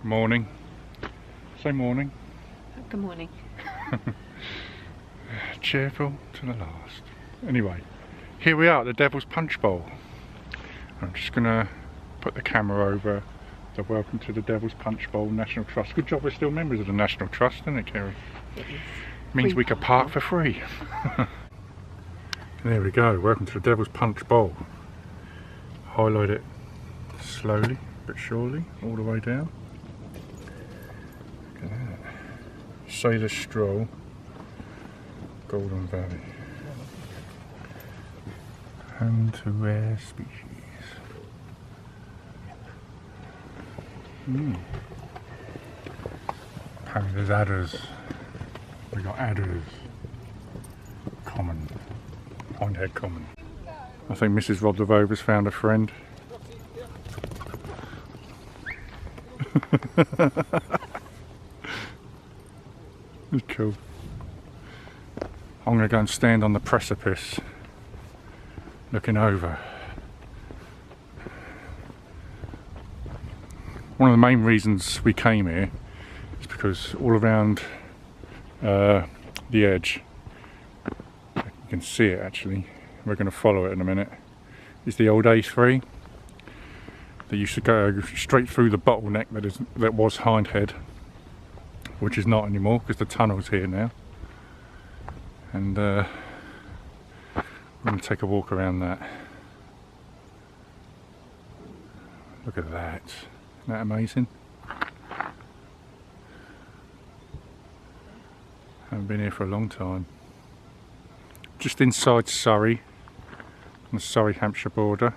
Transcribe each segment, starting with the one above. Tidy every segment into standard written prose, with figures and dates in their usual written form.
Morning. Say morning. Good morning. Cheerful to the last. Anyway, here we are at the Devil's Punch Bowl. I'm just gonna put the camera over the Welcome to the Devil's Punch Bowl National Trust. Good job we're still members of the National Trust, isn't it, Kerry? It is. Means we could park for free. There we go, welcome to the Devil's Punch Bowl. Highlight it slowly but surely all the way down. Look at that. Sailor Stroll, Golden Valley. Home to rare species. Apparently there's adders. We got adders. Common. Hindhead Common. I think Mrs. Rover's found a friend. It's cool. I'm going to go and stand on the precipice looking over. One of the main reasons we came here is because all around the edge, you can see it actually, we're going to follow it in a minute, is the old A3 that used to go straight through the bottleneck that was Hindhead, which is not anymore because the tunnel's here now. And we're going to take a walk around that. Look at that. Isn't that amazing? Haven't been here for a long time. Just inside Surrey, on the Surrey-Hampshire border.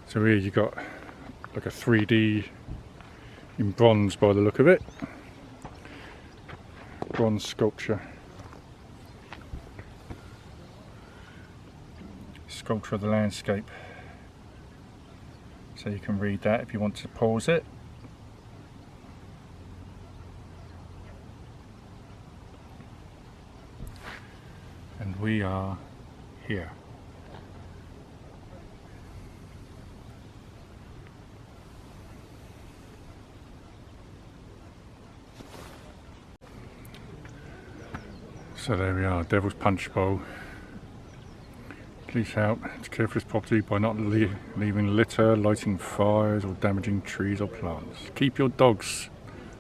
So here you got like a 3D in bronze by the look of it. Bronze sculpture. Sculpture of the landscape. So you can read that if you want to pause it. And we are here. So there we are, Devil's Punch Bowl. Please help to care for this property by not leaving litter, lighting fires or damaging trees or plants. Keep your dogs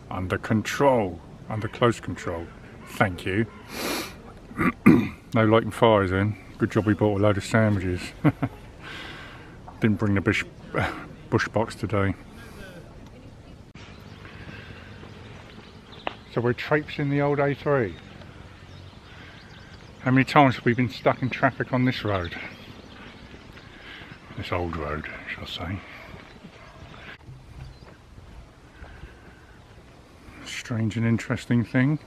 under control, under close control. Thank you. No lighting fires then. Good job we bought a load of sandwiches. Didn't bring the bush box today. So we're traipsing the old A3. How many times have we been stuck in traffic on this road? This old road, shall I say. Strange and interesting thing.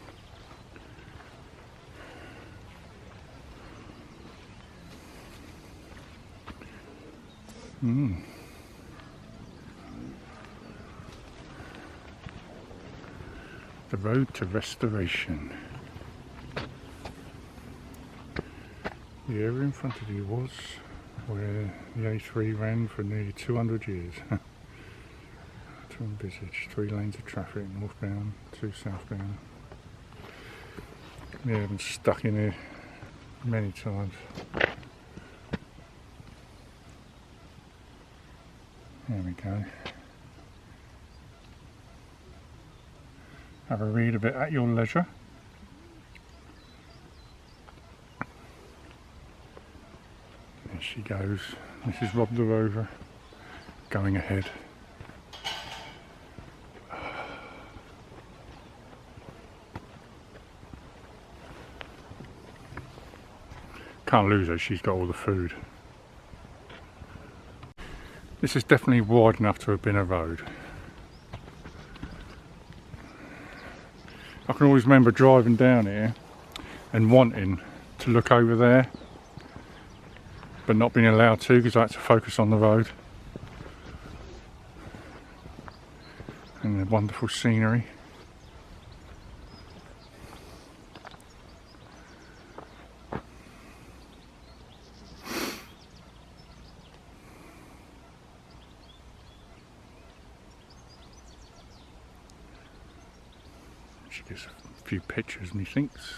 The road to restoration. The area in front of you was where the A3 ran for nearly 200 years. To envisage 3 lanes of traffic, northbound, 2 southbound. Yeah, I've been stuck in here many times. There we go. Have a read of it at your leisure. There she goes, Mrs. Rover, going ahead. Can't lose her, she's got all the food. This is definitely wide enough to have been a road. I can always remember driving down here and wanting to look over there, but not being allowed to because I had to focus on the road. And the wonderful scenery. actually gets a few pictures, methinks.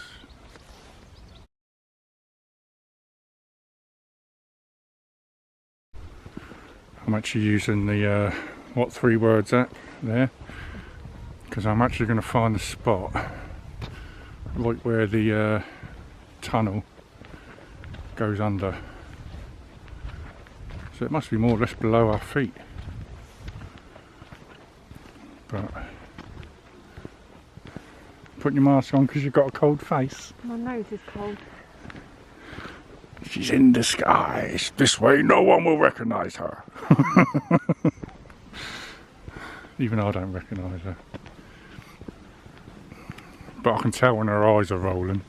I'm actually using the what 3 words app there, because I'm actually going to find the spot right where the tunnel goes under. So it must be more or less below our feet. But putting your mask on because you've got a cold face. My nose is cold. She's in disguise. This way no one will recognise her. Even I don't recognise her. But I can tell when her eyes are rolling.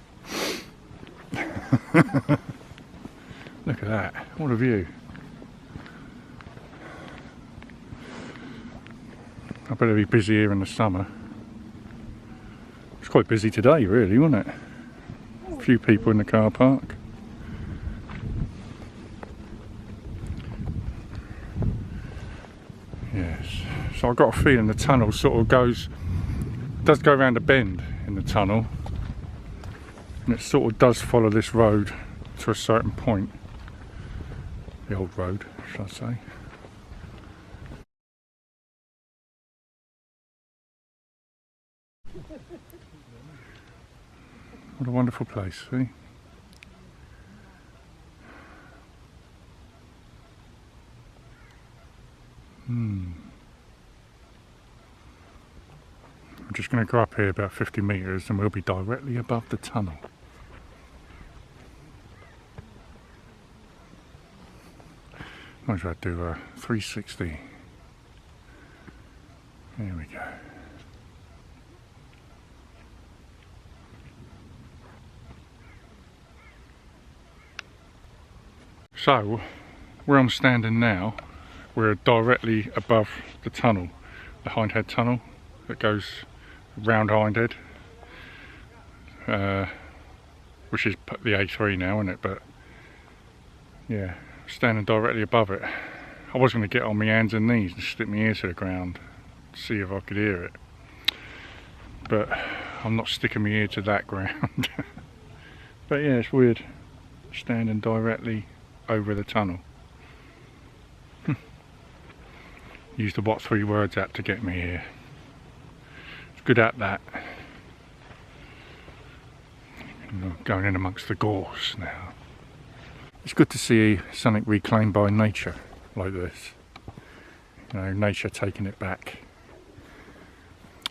Look at that. What a view. I better be busy here in the summer. It's quite busy today really, wasn't it? A few people in the car park. Yes. So I've got a feeling the tunnel sort of does go around a bend in the tunnel. And it sort of does follow this road to a certain point. The old road, shall I say. What a wonderful place, see? I'm just going to go up here about 50 metres and we'll be directly above the tunnel. Might as well do a 360. There we go. So, where I'm standing now, we're directly above the tunnel, the Hindhead Tunnel that goes round Hindhead, which is the A3 now, isn't it? But yeah, standing directly above it. I was going to get on my hands and knees and stick my ear to the ground to see if I could hear it, but I'm not sticking my ear to that ground. But yeah, it's weird standing directly over the tunnel. Use the what 3 words app to get me here. It's good at that. Going in amongst the gorse now. It's good to see something reclaimed by nature like this. You know, nature taking it back.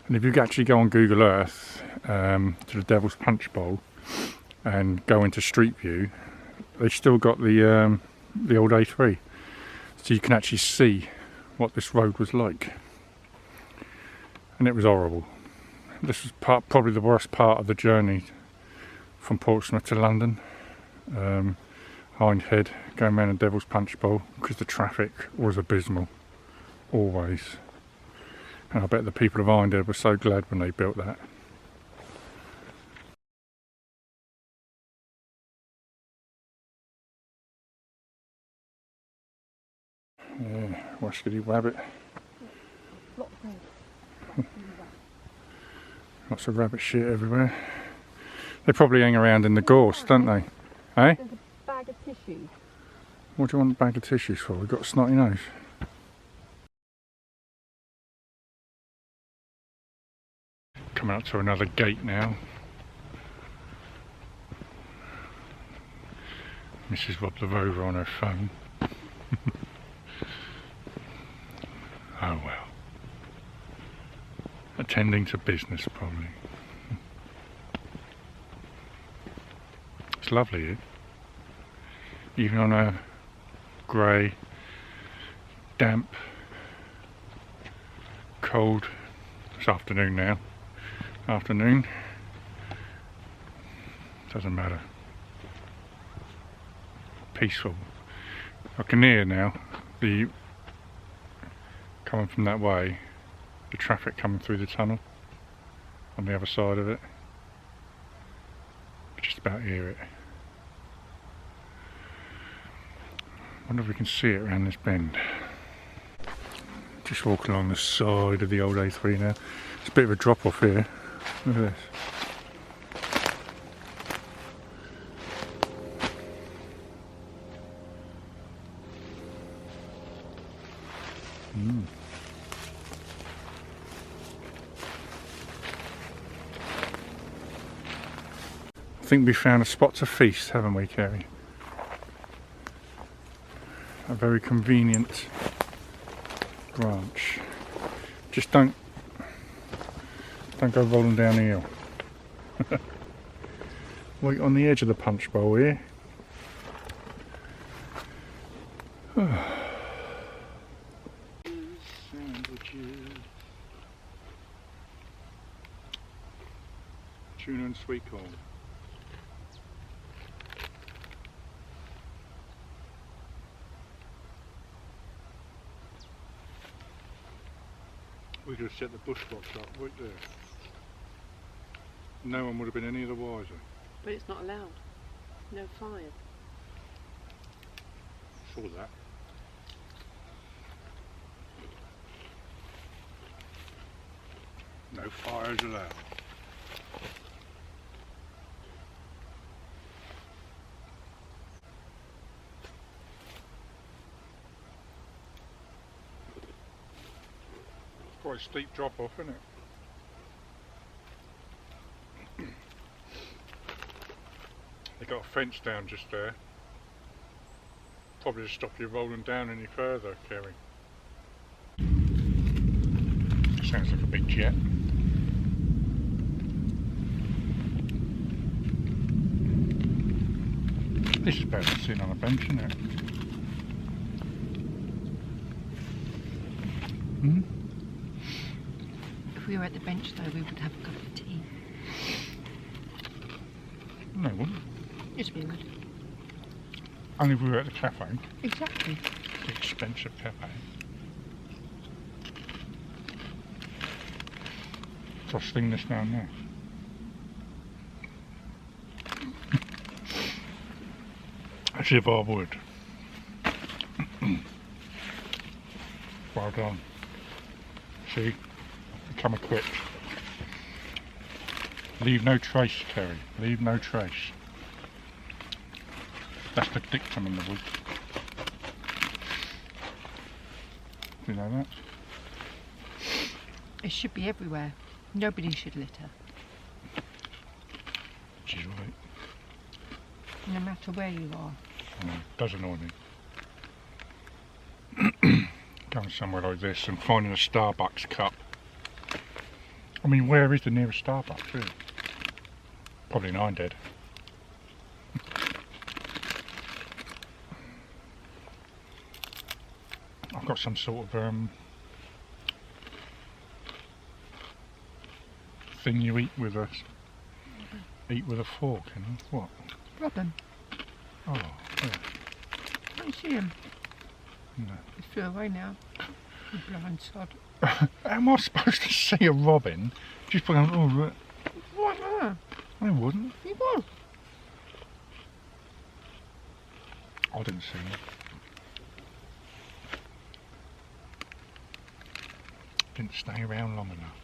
And if you actually go on Google Earth to the Devil's Punch Bowl and go into Street View, they've still got the old A3, so you can actually see what this road was like, and it was horrible. This was probably the worst part of the journey from Portsmouth to London, Hindhead, going around the Devil's Punch Bowl, because the traffic was abysmal, always. And I bet the people of Hindhead were so glad when they built that. Yeah, Wascady rabbit. Lots of rabbit shit everywhere. They probably hang around in the gorse, don't they? Eh? There's a bag of tissues. What do you want a bag of tissues for? We've got a snotty nose. Coming up to another gate now. Mrs. Rob the Rover on her phone. Oh well. Attending to business probably. It's lovely here. Even on a grey, damp, cold, it's afternoon now. Afternoon. Doesn't matter. Peaceful. I can hear now the coming from that way, the traffic coming through the tunnel on the other side of it. Just about hear it. Wonder if we can see it around this bend. Just walking along the side of the old A3 now. It's a bit of a drop off here. Look at this. I think we found a spot to feast, haven't we, Kerry? A very convenient branch. Just don't go rolling down the hill. Right on the edge of the punch bowl here. Sandwiches. Tuna and sweet corn. We could have set the bush box up right there. No one would have been any the wiser. But it's not allowed. No fires. Saw that. No fires allowed. Quite a steep drop off, isn't it? They got a fence down just there. Probably to stop you rolling down any further, Kerry. Sounds like a big jet. This is better than sitting on a bench, isn't it? Hmm? If we were at the bench though, we would have a cup of tea. No, we wouldn't. Yes, we would. Only if we were at the cafe. Exactly. The expensive cafe. So I'll sling this down there. As if I would. Well done. See? Become equipped. Leave no trace, Terry. Leave no trace. That's the dictum in the woods. Do you know that? It should be everywhere. Nobody should litter. She's right. No matter where you are. Does annoy me. Going somewhere like this and finding a Starbucks cup. I mean, where is the nearest Starbucks, really? Probably in Hindhead. I've got some sort of thing you eat with a fork, you know? What? Robin. Oh, yeah. Can't you see him? No. He flew away now. You blind sod. How am I supposed to see a robin? Just put on, oh, What? I wouldn't. You was. I didn't see him. Didn't stay around long enough.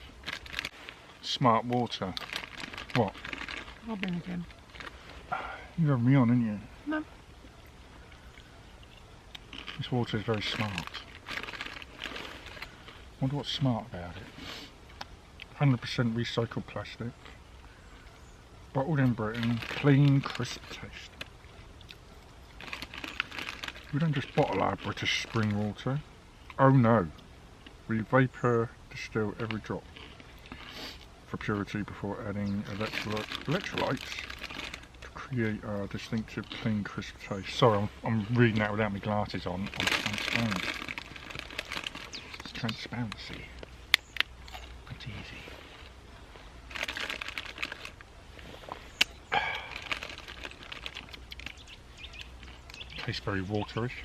Smart water. What? Robin again. You have me on, didn't you? No. This water is very smart. Wonder what's smart about it. 100% recycled plastic. Bottled in Britain. Clean, crisp taste. We don't just bottle our British spring water. Oh no. We vapour distill every drop for purity before adding electrolytes to create a distinctive clean crisp taste. Sorry, I'm reading that without my glasses on transparent. It's transparency. It's easy. Tastes very waterish.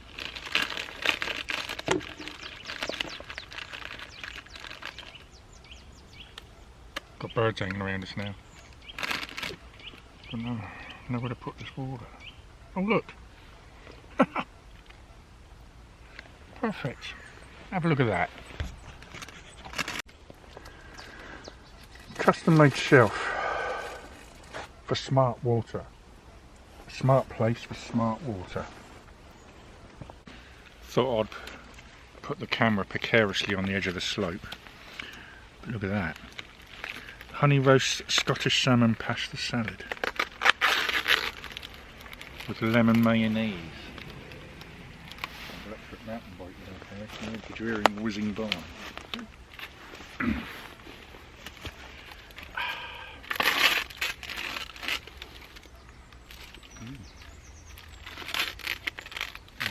Got birds hanging around us now. Don't know where to put this water. Oh look! Perfect. Have a look at that. Custom made shelf for smart water. A smart place for smart water. Thought I'd put the camera precariously on the edge of the slope. But look at that. Honey roast Scottish salmon pasta salad. With lemon mayonnaise. Electric mountain bike there, okay? Did you hear him whizzing by?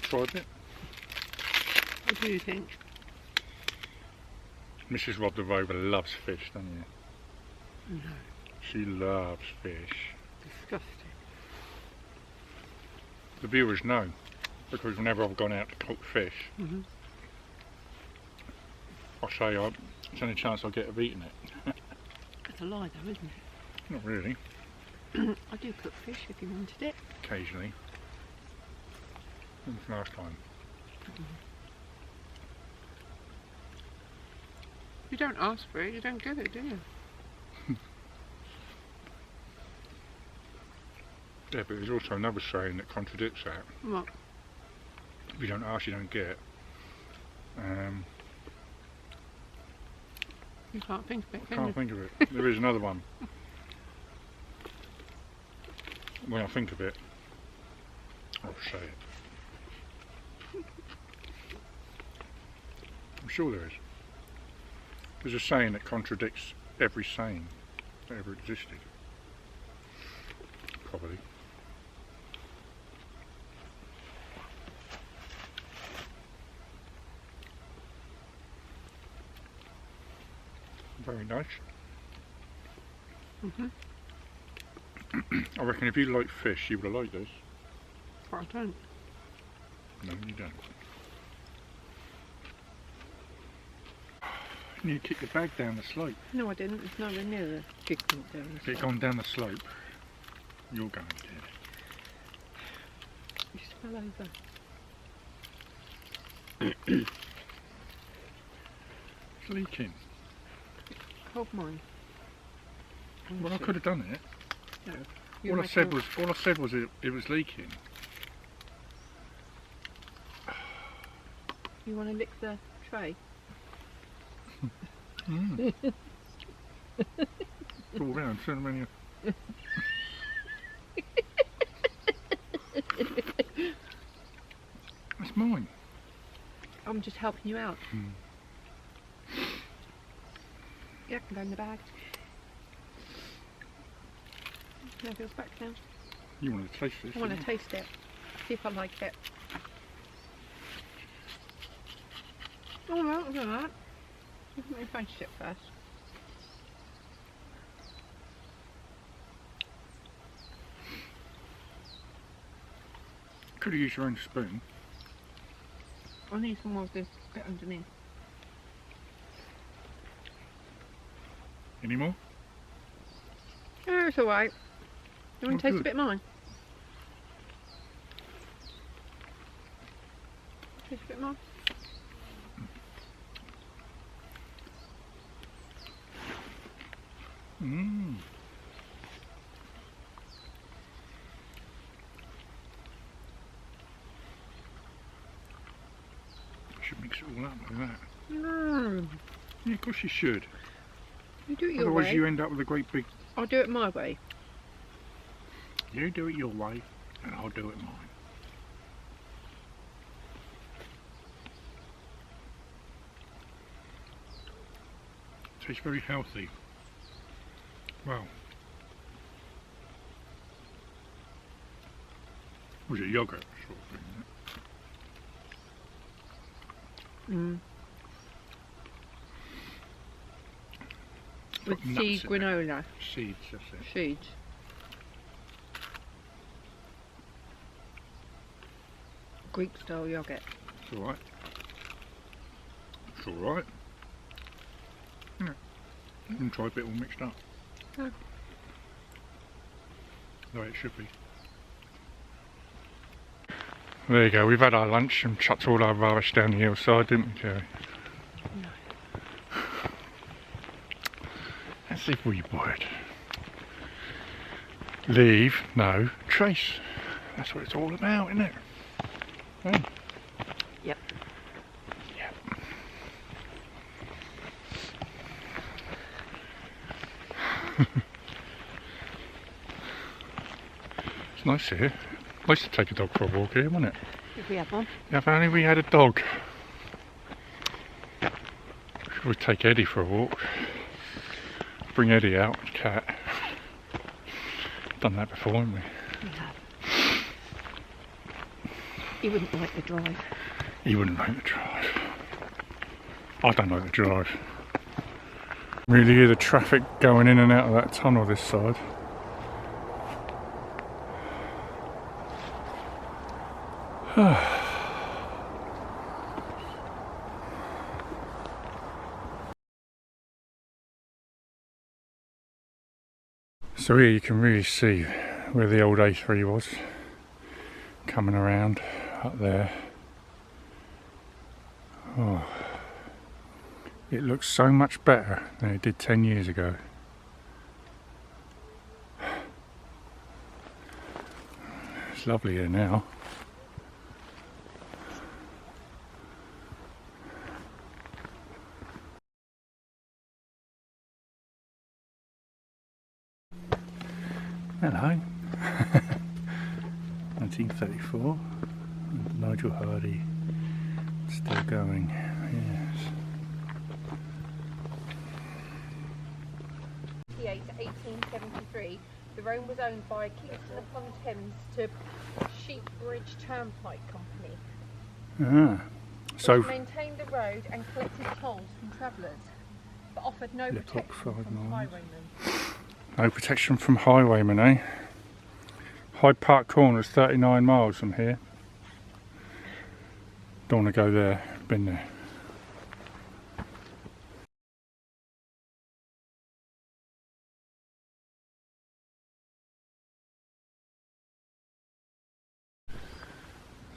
Try a bit. What do you think? Mrs.RTR loves fish, doesn't you? No. She loves fish. Disgusting. The viewers know, because whenever I've gone out to cook fish, I say it's the only chance I'll get of eating it. That's a lie though, isn't it? Not really. I do cook fish if you wanted it. Occasionally. When was the last time? You don't ask for it, you don't get it, do you? Yeah, but there's also another saying that contradicts that. What? If you don't ask, you don't get. You can't think of it, I can can't you? think of it. There is another one. When I think of it, I'll say it. I'm sure there is. There's a saying that contradicts every saying that ever existed. Probably. Very nice. I reckon if you like fish, you would have liked this. But I don't. No, you don't. You kicked the bag down the slope. No, I didn't. It's nowhere near the kicking down. If it had gone down the slope, you're going dead. You smell over. It's leaking. Hold mine. Well, I could have done it. No. All I said was it was leaking. You want to lick the tray? All round, so many. That's mine. I'm just helping you out. Yeah, can go in the bag. Now feels back now. You want to taste this? I want to taste it. See if I like it. Oh, well, look at that. Let me finish it first. Could have used your own spoon. I need some more of this bit underneath. Any more? Oh, it's alright. You want to taste good. a bit of mine? Taste a bit more? Should mix it all up like that. No. Yeah, of course you should. You do it your Otherwise way. you end up with a great big... I'll do it my way. You do it your way, and I'll do it mine. Tastes very healthy. Wow. Was it yogurt sort of thing? With Got nuts seed in it. granola. Seeds, that's it. Seeds. Greek style yogurt. It's alright. It's alright. Yeah. You can try a bit all mixed up. Oh. The way it should be. There you go, we've had our lunch and chucked all our rubbish down the hillside, didn't we, Jerry? No. That's As if we would. Leave no trace. That's what it's all about, isn't it? Hey? Yep. Yep. It's nice here. Nice to take a dog for a walk here, wasn't it? If we had one. Yeah, if only we had a dog. Should we take Eddie for a walk? Bring Eddie out, cat. Done that before, haven't we? We have. He wouldn't like the drive. He wouldn't like the drive. I don't like the drive. Really hear the traffic going in and out of that tunnel this side. So here you can really see where the old A3 was, coming around up there. Oh, it looks so much better than it did 10 years ago. It's lovely here now. Hello. 1934. Nigel Hardy still going. Yes. 1873, the Rome was owned by Kingston upon Thames to Sheepbridge Turnpike Company. Ah. So which maintained the road and collected tolls from travellers, but offered no protection from highwaymen. No protection from highwaymen, eh? Hyde Park Corner is 39 miles from here. Don't want to go there, been there.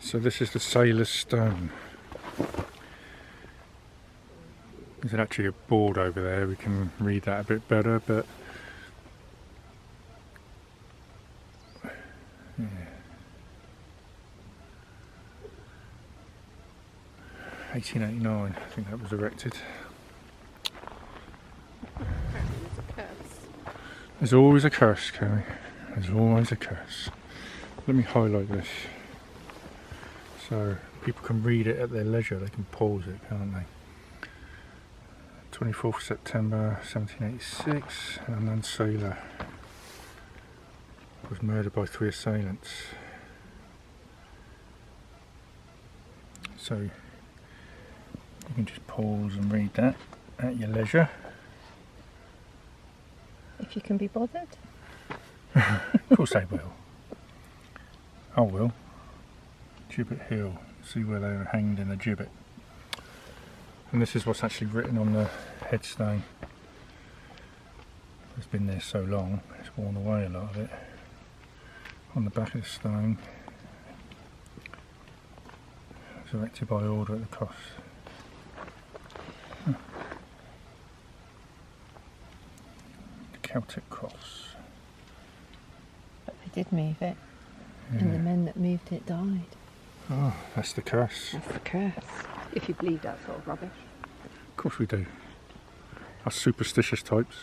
So this is the Sailor's Stone. There's actually a board over there, we can read that a bit better, but yeah. 1889, I think that was erected. Apparently there's a curse. There's always a curse, Kelly. There's always a curse. Let me highlight this so people can read it at their leisure. They can pause it, can't they? 24th September 1786, an unmanned sailor was murdered by 3 assailants. So you can just pause and read that at your leisure. If you can be bothered. Of course they will. I will. Gibbet Hill. See where they were hanged in a gibbet. And this is what's actually written on the headstone. It's been there so long, it's worn away a lot of it. On the back of the stone, it was erected by order at the cost. The Celtic cross. But they did move it, Yeah. and the men that moved it died. Oh, that's the curse. That's the curse. If you believe that sort of rubbish. Of course we do. Us superstitious types.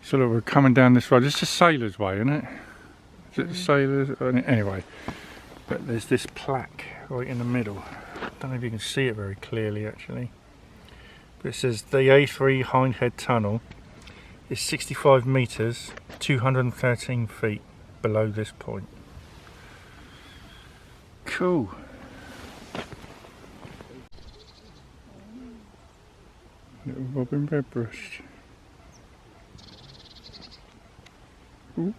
So look, we're coming down this road. It's a sailor's way, isn't it? Is it the sailor's? Anyway, but there's this plaque right in the middle. I don't know if you can see it very clearly actually. But it says the A3 Hindhead Tunnel is 65 metres, 213 feet below this point. Cool. Little robin redbreast. Ooh.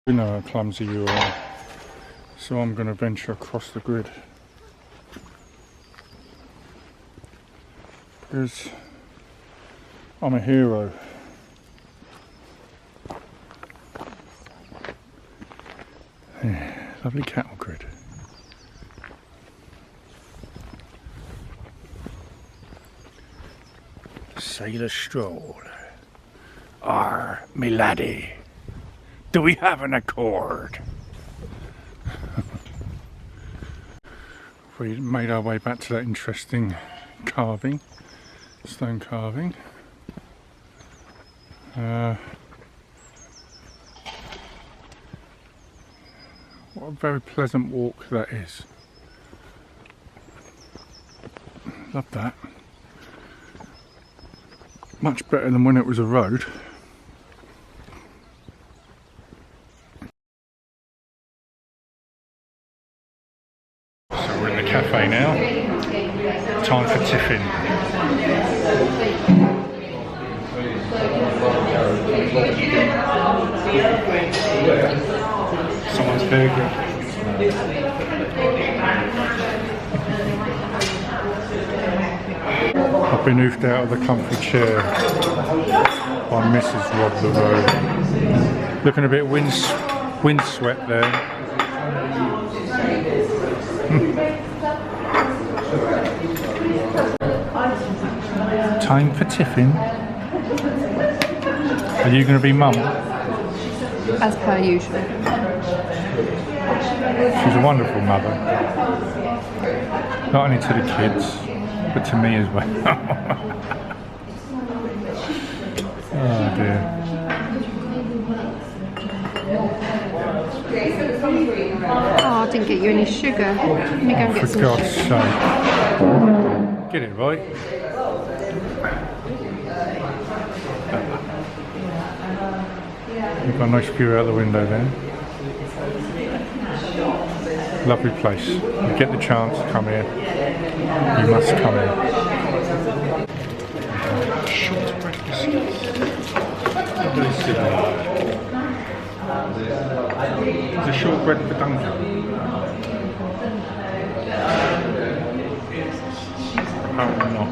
You know how clumsy you are, so I'm going to venture across the grid. Because I'm a hero. Yeah, lovely cattle grid. Sailor stroll. Arr, me laddie, do we have an accord? We made our way back to that interesting carving, stone carving. What a very pleasant walk that is. Love that. Much better than when it was a road. So we're in the cafe now. Time for tiffin. Someone's burger. I've been moved out of the comfy chair by Mrs.RTR. Looking a bit windswept there. Time for tiffin. Are you going to be mum? As per usual. She's a wonderful mother. Not only to the kids, but to me as well. Oh dear. Oh, I didn't get you any sugar. Let me go and get For some God's sugar. sake. Get it right. You've got a nice view out the window then. Lovely place. You get the chance to come here. You must come here. Shortbread biscuits. What do they say there? It's a shortbread for Duncan. Apparently not.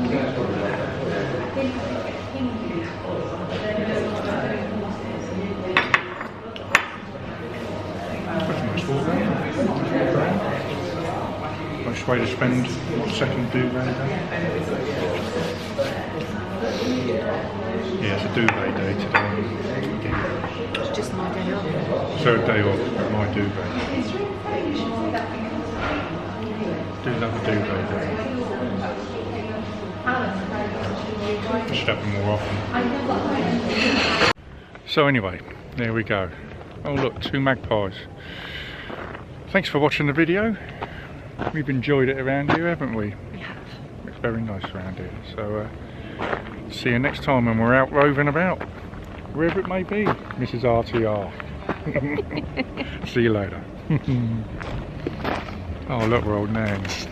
Nice way to spend second duvet day. Yeah, it's a duvet day today. It's just my day off. So a day off, but my duvet. Do love a duvet day. I should have them more often. So anyway, there we go. Oh look, 2 magpies. Thanks for watching the video. We've enjoyed it around here, haven't we? Yeah. It's very nice around here. So see you next time when we're out roving about. Wherever it may be, Mrs.RTR. See you later. Oh look, we're old nags.